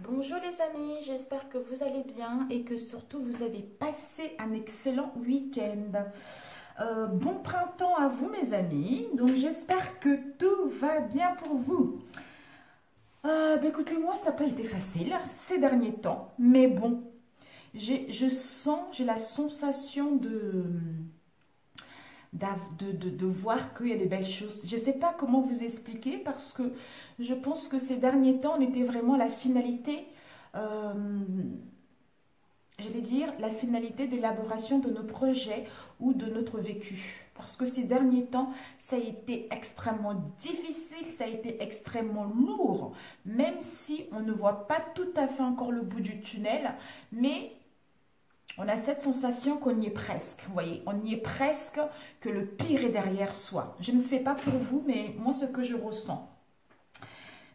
Bonjour les amis, j'espère que vous allez bien et que surtout vous avez passé un excellent week-end. Bon printemps à vous mes amis, donc j'espère que tout va bien pour vous. Écoutez, moi ça n'a pas été facile ces derniers temps, mais bon, j'ai la sensation de voir qu'il y a des belles choses. Je ne sais pas comment vous expliquer parce que je pense que ces derniers temps, on était vraiment à la finalité, euh, j'allais dire, la finalité d'élaboration de nos projets ou de notre vécu. Parce que ces derniers temps, ça a été extrêmement difficile, ça a été extrêmement lourd, même si on ne voit pas tout à fait encore le bout du tunnel, mais on a cette sensation qu'on y est presque, vous voyez, on y est presque, que le pire est derrière soi. Je ne sais pas pour vous, mais moi, ce que je ressens.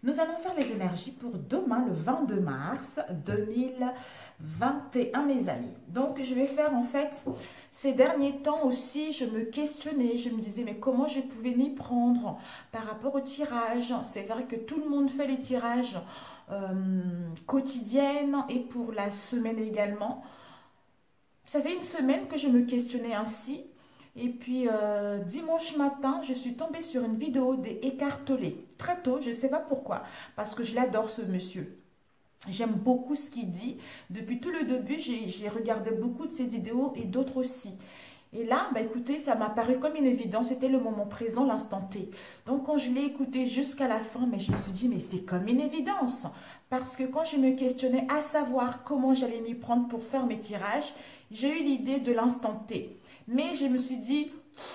Nous allons faire les énergies pour demain, le 22 mars 2021, mes amis. Donc, je vais faire, en fait, ces derniers temps aussi, je me questionnais, je me disais, mais comment je pouvais m'y prendre par rapport au tirage. C'est vrai que tout le monde fait les tirages quotidiennes et pour la semaine également. Ça fait une semaine que je me questionnais ainsi. Et puis, dimanche matin, je suis tombée sur une vidéo des Écartelés. Très tôt, je ne sais pas pourquoi. Parce que je l'adore, ce monsieur. J'aime beaucoup ce qu'il dit. Depuis tout le début, j'ai regardé beaucoup de ses vidéos et d'autres aussi. Et là, écoutez, ça m'a paru comme une évidence. C'était le moment présent, l'instant T. Donc, quand je l'ai écouté jusqu'à la fin, mais je me suis dit, mais c'est comme une évidence. Parce que quand je me questionnais à savoir comment j'allais m'y prendre pour faire mes tirages, j'ai eu l'idée de l'instant T. Mais je me suis dit,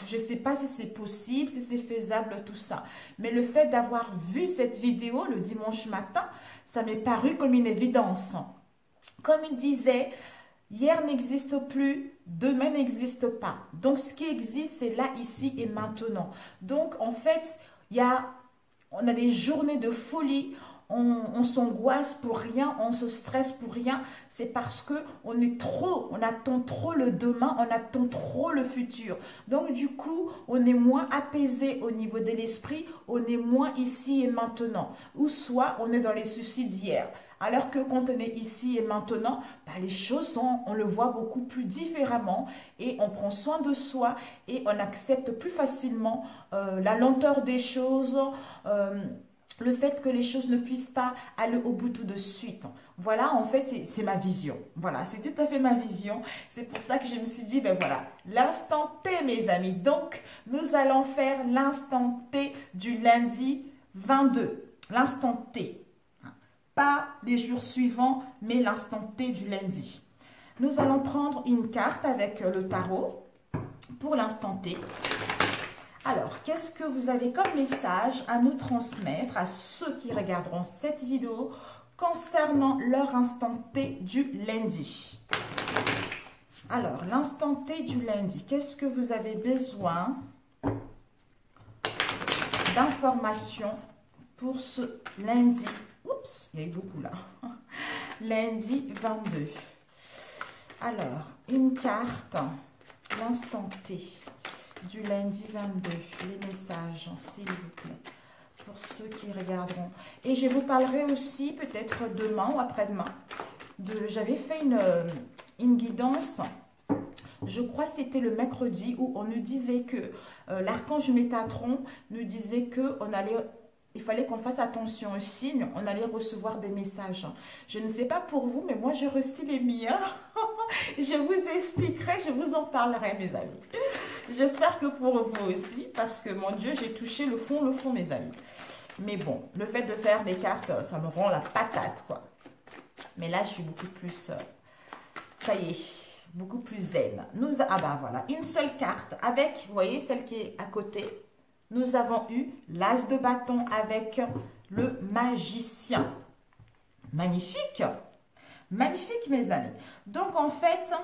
je ne sais pas si c'est possible, si c'est faisable, tout ça. Mais le fait d'avoir vu cette vidéo le dimanche matin, ça m'est paru comme une évidence. Comme il disait, hier n'existe plus, demain n'existe pas. Donc, ce qui existe, c'est là, ici et maintenant. Donc, en fait, on a des journées de folie. On s'angoisse pour rien, on se stresse pour rien. C'est parce que on attend trop le demain, on attend trop le futur. Donc, du coup, on est moins apaisé au niveau de l'esprit, on est moins ici et maintenant. Ou soit, on est dans les soucis d'hier. Alors que quand on est ici et maintenant, les choses on le voit beaucoup plus différemment et on prend soin de soi et on accepte plus facilement la lenteur des choses, le fait que les choses ne puissent pas aller au bout tout de suite. Voilà, en fait, c'est ma vision. Voilà, c'est tout à fait ma vision. C'est pour ça que je me suis dit, voilà, l'instant T, mes amis. Donc, nous allons faire l'instant T du lundi 22. L'instant T. Pas les jours suivants, mais l'instant T du lundi. Nous allons prendre une carte avec le tarot pour l'instant T. Alors, qu'est-ce que vous avez comme message à nous transmettre à ceux qui regarderont cette vidéo concernant leur instant T du lundi? Alors, l'instant T du lundi, qu'est-ce que vous avez besoin d'informations pour ce lundi? Oups, il y a eu beaucoup là. Lundi 22. Alors, une carte, l'instant T du lundi 22, les messages, s'il vous plaît, pour ceux qui regarderont. Et je vous parlerai aussi, peut-être demain ou après-demain, j'avais fait une guidance, je crois que c'était le mercredi, où on nous disait que l'archange Métatron nous disait que il fallait qu'on fasse attention aux signes, on allait recevoir des messages. Je ne sais pas pour vous, mais moi j'ai reçu les miens. Je vous expliquerai, je vous en parlerai, mes amis. J'espère que pour vous aussi, parce que mon Dieu, j'ai touché le fond, mes amis. Mais bon, le fait de faire des cartes, ça me rend la patate, quoi. Mais là, je suis beaucoup plus, ça y est, beaucoup plus zen. Voilà, une seule carte avec, vous voyez, celle qui est à côté. Nous avons eu l'as de bâton avec le magicien. Magnifique! Magnifique, mes amis. Donc, en fait,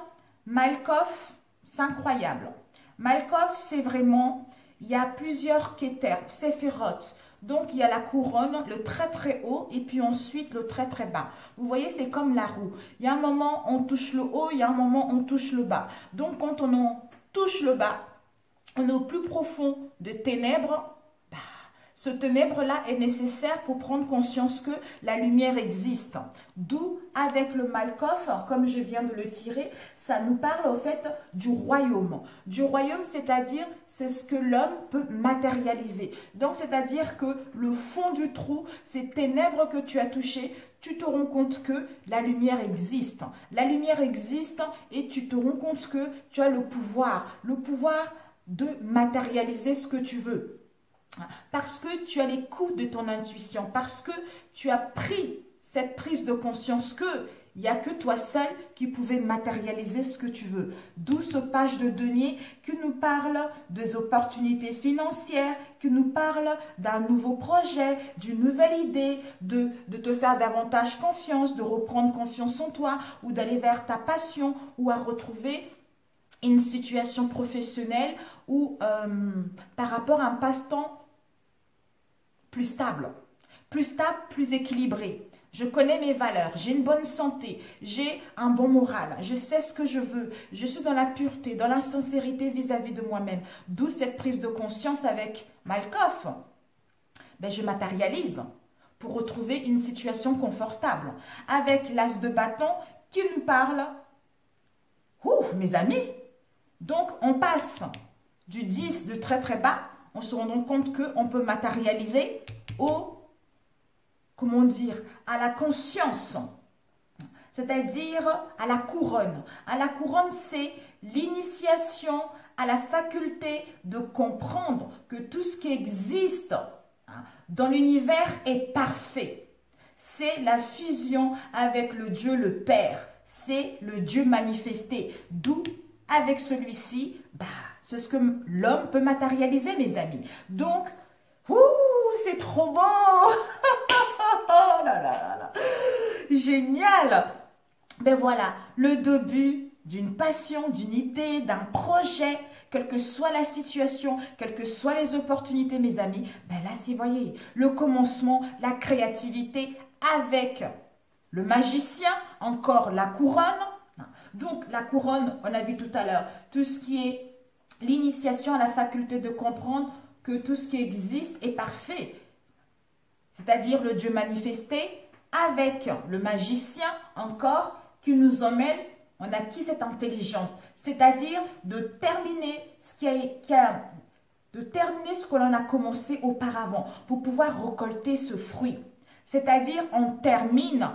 Malkoff, c'est incroyable. Malkoff, c'est vraiment, il y a plusieurs Keter, Séphiroth. Donc, il y a la couronne, le très très haut, et puis ensuite le très très bas. Vous voyez, c'est comme la roue. Il y a un moment, on touche le haut, il y a un moment, on touche le bas. Donc, quand on touche le bas, on est au plus profond de ténèbres. Ce ténèbre-là est nécessaire pour prendre conscience que la lumière existe. D'où, avec le Malkoff, comme je viens de le tirer, ça nous parle au fait du royaume. Du royaume, c'est-à-dire, c'est ce que l'homme peut matérialiser. Donc, c'est-à-dire que le fond du trou, ces ténèbres que tu as touchées, tu te rends compte que la lumière existe. La lumière existe et tu te rends compte que tu as le pouvoir de matérialiser ce que tu veux. Parce que tu as l'écoute de ton intuition, parce que tu as pris cette prise de conscience que il n'y a que toi seul qui pouvais matérialiser ce que tu veux. D'où ce page de denier qui nous parle des opportunités financières, qui nous parle d'un nouveau projet, d'une nouvelle idée, de te faire davantage confiance, de reprendre confiance en toi ou d'aller vers ta passion ou à retrouver une situation professionnelle ou par rapport à un passe-temps plus stable, plus équilibré. Je connais mes valeurs, j'ai une bonne santé, j'ai un bon moral, je sais ce que je veux, je suis dans la pureté, dans la sincérité vis-à-vis de moi-même. D'où cette prise de conscience avec Malkoff. Ben, je matérialise pour retrouver une situation confortable. Avec l'as de bâton qui nous parle, mes amis, donc on passe du 10 de très très bas, on se rend compte qu'on peut matérialiser au, comment dire, à la conscience, c'est-à-dire à la couronne. À la couronne, c'est l'initiation à la faculté de comprendre que tout ce qui existe dans l'univers est parfait. C'est la fusion avec le Dieu le Père, c'est le Dieu manifesté. D'où, avec celui-ci, c'est ce que l'homme peut matérialiser, mes amis. Donc, c'est trop beau. Oh là là là là. Génial. Ben voilà, le début d'une passion, d'une idée, d'un projet, quelle que soit la situation, quelles que soient les opportunités, mes amis. Ben là, c'est, voyez, le commencement, la créativité avec le magicien, encore la couronne. Donc, la couronne, on a vu tout à l'heure, tout ce qui est l'initiation à la faculté de comprendre que tout ce qui existe est parfait. C'est-à-dire le Dieu manifesté avec le magicien encore qui nous emmène, on a acquis cette intelligence. C'est-à-dire de terminer ce que l'on a commencé auparavant pour pouvoir récolter ce fruit. C'est-à-dire on termine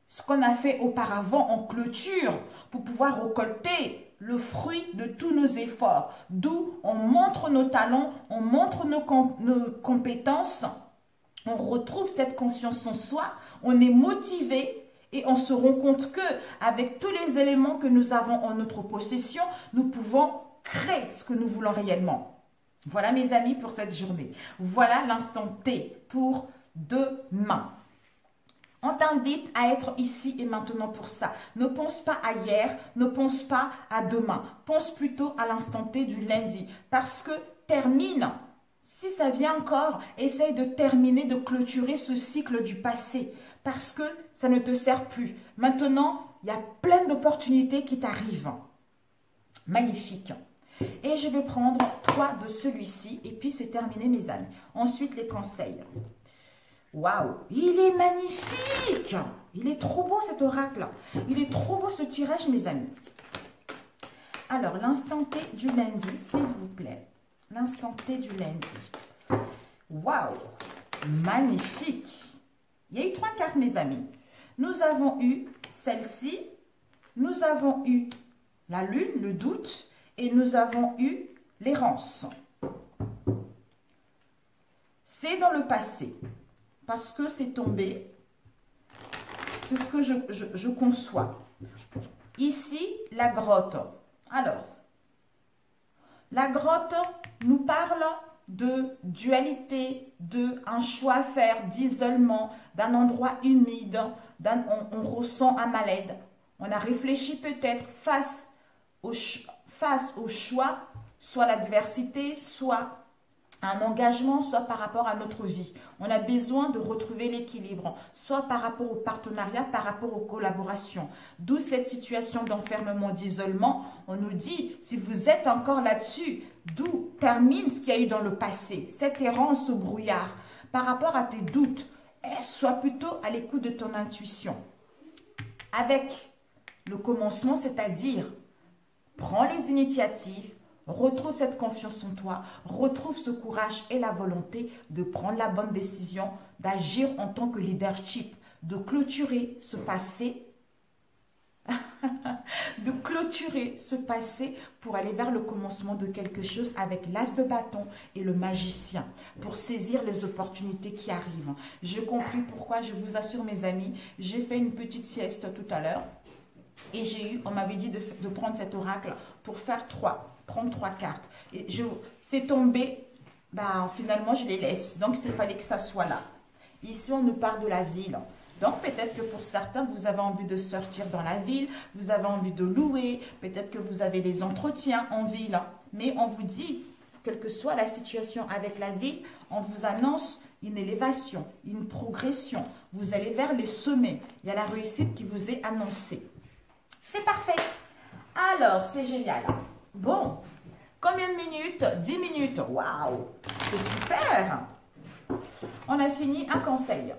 ce qu'on a fait auparavant en clôture pour pouvoir récolter le fruit de tous nos efforts. D'où on montre nos talents, on montre nos compétences, on retrouve cette confiance en soi, on est motivé et on se rend compte que avec tous les éléments que nous avons en notre possession, nous pouvons créer ce que nous voulons réellement. Voilà mes amis pour cette journée. Voilà l'instant T pour demain. On t'invite à être ici et maintenant pour ça. Ne pense pas à hier, ne pense pas à demain. Pense plutôt à l'instant T du lundi. Parce que termine, si ça vient encore, essaye de terminer, de clôturer ce cycle du passé. Parce que ça ne te sert plus. Maintenant, il y a plein d'opportunités qui t'arrivent. Magnifique. Et je vais prendre 3 de celui-ci. Et puis c'est terminé mes amis. Ensuite les conseils. Waouh, il est magnifique. Il est trop beau cet oracle. Il est trop beau ce tirage, mes amis. Alors, l'instant T du lundi, s'il vous plaît. L'instant T du lundi. Waouh, magnifique. Il y a eu 3 cartes, mes amis. Nous avons eu celle-ci. Nous avons eu la lune, le doute. Et nous avons eu l'errance. C'est dans le passé. Parce que c'est tombé, c'est ce que je conçois. Ici, la grotte. Alors, la grotte nous parle de dualité, d'un choix à faire, d'isolement, d'un endroit humide, on ressent un mal-être. On a réfléchi peut-être face au choix, soit l'adversité, soit un engagement, soit par rapport à notre vie. On a besoin de retrouver l'équilibre, soit par rapport au partenariat, par rapport aux collaborations. D'où cette situation d'enfermement, d'isolement. On nous dit, si vous êtes encore là-dessus, d'où termine ce qu'il y a eu dans le passé, cette errance au brouillard. par rapport à tes doutes, sois plutôt à l'écoute de ton intuition. Avec le commencement, c'est-à-dire, prends les initiatives, retrouve cette confiance en toi, retrouve ce courage et la volonté de prendre la bonne décision, d'agir en tant que leadership, de clôturer ce passé, de clôturer ce passé pour aller vers le commencement de quelque chose avec l'as de bâton et le magicien, pour saisir les opportunités qui arrivent. J'ai compris pourquoi, je vous assure mes amis, j'ai fait une petite sieste tout à l'heure et on m'avait dit de prendre cet oracle pour faire prendre 3 cartes. Et c'est tombé, finalement je les laisse, donc il fallait que ça soit là. Ici on nous parle de la ville. Donc, peut-être que pour certains, vous avez envie de sortir dans la ville, vous avez envie de louer, peut-être que vous avez des entretiens en ville. Mais on vous dit, quelle que soit la situation avec la ville, on vous annonce une élévation, une progression. Vous allez vers les sommets. Il y a la réussite qui vous est annoncée. C'est parfait. Alors, c'est génial. Bon, combien de minutes? 10 minutes. Waouh, c'est super. On a fini un conseil.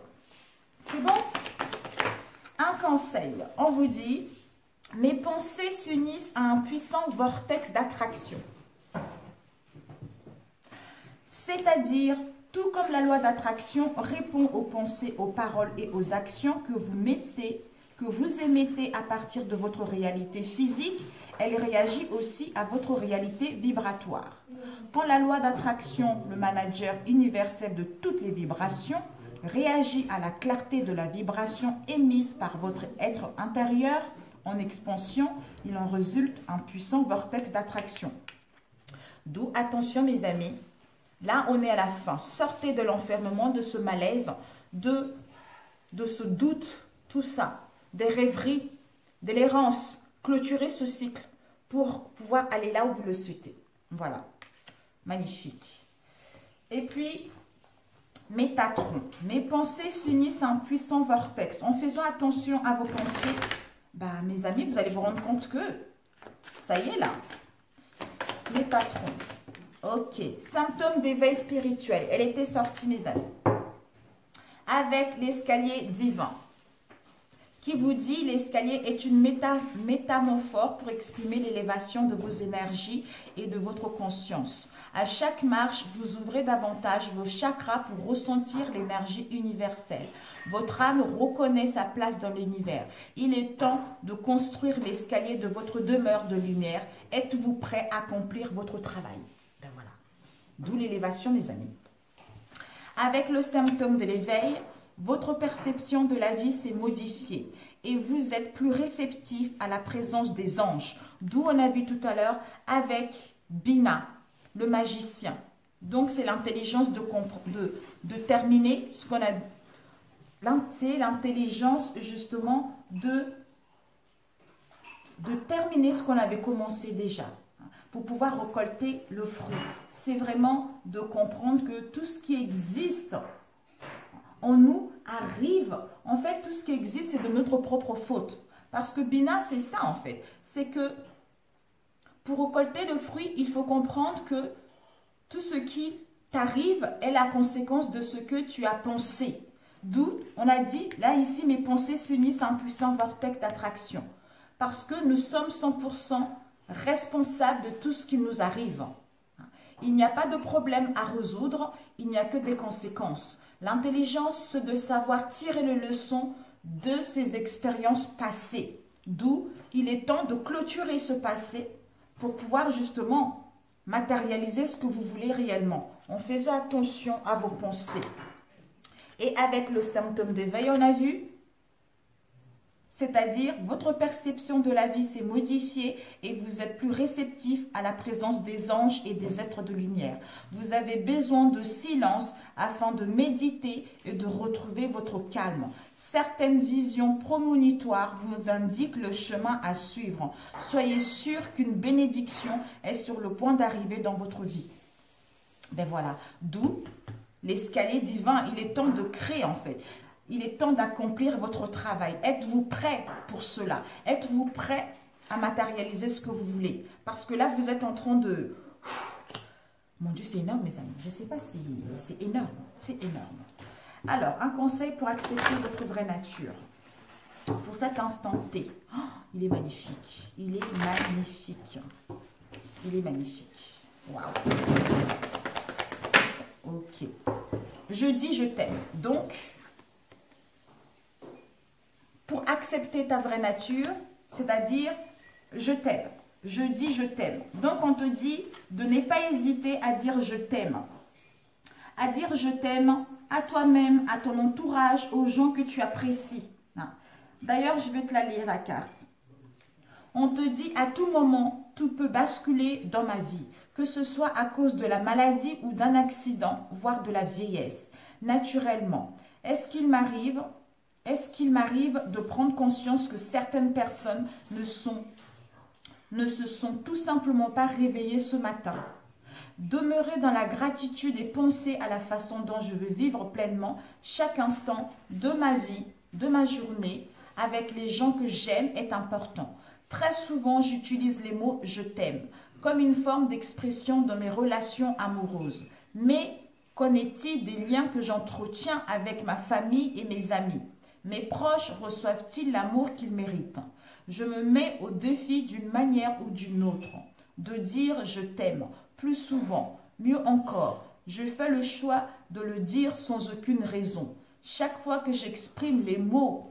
C'est bon? Un conseil, on vous dit, mes pensées s'unissent à un puissant vortex d'attraction. C'est-à-dire, tout comme la loi d'attraction répond aux pensées, aux paroles et aux actions que vous émettez à partir de votre réalité physique, elle réagit aussi à votre réalité vibratoire. Quand la loi d'attraction, le manager universel de toutes les vibrations, réagit à la clarté de la vibration émise par votre être intérieur en expansion, il en résulte un puissant vortex d'attraction. D'où, attention mes amis, là on est à la fin. Sortez de l'enfermement, de ce malaise, de ce doute, tout ça, des rêveries, de l'errance. Clôturez ce cycle pour pouvoir aller là où vous le souhaitez. Voilà, magnifique. Et puis, Métatron, mes pensées s'unissent à un puissant vortex. En faisant attention à vos pensées, mes amis, vous allez vous rendre compte que ça y est là. Métatron. Ok. Symptômes d'éveil spirituel. Elle était sortie, mes amis. Avec l'escalier divin. Qui vous dit, l'escalier est une métamorphore pour exprimer l'élévation de vos énergies et de votre conscience. À chaque marche, vous ouvrez davantage vos chakras pour ressentir l'énergie universelle. Votre âme reconnaît sa place dans l'univers. Il est temps de construire l'escalier de votre demeure de lumière. Êtes-vous prêt à accomplir votre travail? Voilà. D'où l'élévation, mes amis. Avec le symptôme de l'éveil, votre perception de la vie s'est modifiée et vous êtes plus réceptif à la présence des anges. D'où on a vu tout à l'heure avec Bina, le magicien. Donc, c'est l'intelligence de terminer ce qu'on a... C'est l'intelligence, justement, de terminer ce qu'on avait commencé déjà, pour pouvoir récolter le fruit. C'est vraiment de comprendre que tout ce qui existe en nous arrive. En fait, tout ce qui existe, c'est de notre propre faute. Parce que Bina, c'est ça, en fait. C'est que pour récolter le fruit, il faut comprendre que tout ce qui t'arrive est la conséquence de ce que tu as pensé. D'où, on a dit, là, ici, mes pensées s'unissent à un puissant vortex d'attraction. Parce que nous sommes 100% responsables de tout ce qui nous arrive. Il n'y a pas de problème à résoudre, il n'y a que des conséquences. L'intelligence, c'est de savoir tirer les leçons de ces expériences passées. D'où, il est temps de clôturer ce passé pour pouvoir justement matérialiser ce que vous voulez réellement, en faisant attention à vos pensées. Et avec le symptôme d'éveil, on a vu, c'est-à-dire votre perception de la vie s'est modifiée et vous êtes plus réceptif à la présence des anges et des êtres de lumière. Vous avez besoin de silence afin de méditer et de retrouver votre calme. Certaines visions prémonitoires vous indiquent le chemin à suivre. Soyez sûr qu'une bénédiction est sur le point d'arriver dans votre vie. Ben voilà, d'où l'escalier divin. Il est temps de créer en fait. Il est temps d'accomplir votre travail. Êtes-vous prêt pour cela? Êtes-vous prêt à matérialiser ce que vous voulez? Parce que là, vous êtes en train de Mon Dieu, c'est énorme, mes amis. Je ne sais pas si c'est énorme. C'est énorme. Alors, un conseil pour accepter votre vraie nature. Pour cet instant T. Oh, il est magnifique. Il est magnifique. Il est magnifique. Waouh. Ok. Je dis je t'aime. Donc, pour accepter ta vraie nature, c'est-à-dire je t'aime. Je dis je t'aime. Donc, on te dit de ne pas hésiter à dire je t'aime. À dire je t'aime à toi-même, à ton entourage, aux gens que tu apprécies. D'ailleurs, je vais te la lire, la carte. On te dit à tout moment, tout peut basculer dans ma vie, que ce soit à cause de la maladie ou d'un accident, voire de la vieillesse, naturellement. Est-ce qu'il m'arrive de prendre conscience que certaines personnes ne se sont tout simplement pas réveillées ce matin? Demeurer dans la gratitude et penser à la façon dont je veux vivre pleinement chaque instant de ma vie, de ma journée, avec les gens que j'aime est important. Très souvent, j'utilise les mots « je t'aime » comme une forme d'expression dans mes relations amoureuses. Mais qu'en est-il des liens que j'entretiens avec ma famille et mes amis? Mes proches reçoivent-ils l'amour qu'ils méritent? Je me mets au défi d'une manière ou d'une autre de dire « je t'aime » plus souvent, mieux encore. Je fais le choix de le dire sans aucune raison. Chaque fois que j'exprime les mots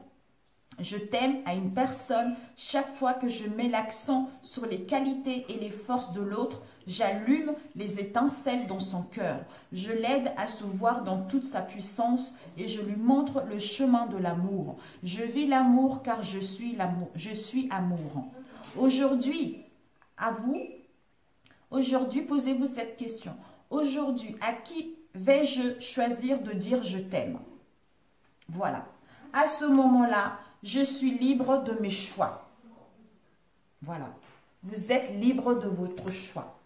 je t'aime à une personne, chaque fois que je mets l'accent sur les qualités et les forces de l'autre, j'allume les étincelles dans son cœur. Je l'aide à se voir dans toute sa puissance et je lui montre le chemin de l'amour. Je vis l'amour car je suis l'amour. Je suis amour. Aujourd'hui, à vous, aujourd'hui, posez-vous cette question. Aujourd'hui, à qui vais-je choisir de dire je t'aime? Voilà. À ce moment-là, je suis libre de mes choix. Voilà. Vous êtes libre de votre choix.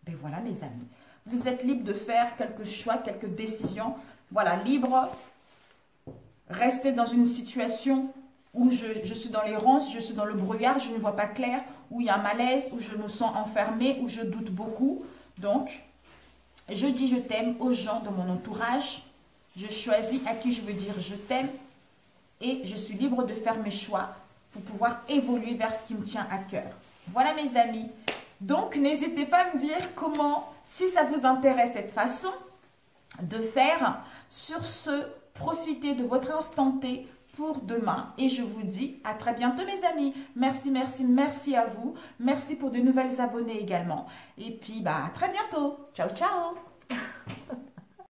Ben voilà, mes amis. Vous êtes libre de faire quelques choix, quelques décisions. Voilà, libre. Restez dans une situation où je suis dans l'errance, je suis dans le brouillard, je ne vois pas clair, où il y a un malaise, où je me sens enfermée, où je doute beaucoup. Donc, je dis je t'aime aux gens de mon entourage. Je choisis à qui je veux dire je t'aime. Et je suis libre de faire mes choix pour pouvoir évoluer vers ce qui me tient à cœur. Voilà mes amis. Donc, n'hésitez pas à me dire comment, si ça vous intéresse cette façon de faire. Sur ce, profitez de votre instant T pour demain. Et je vous dis à très bientôt mes amis. Merci, merci, merci à vous. Merci pour de nouvelles abonnés également. Et puis, à très bientôt. Ciao, ciao.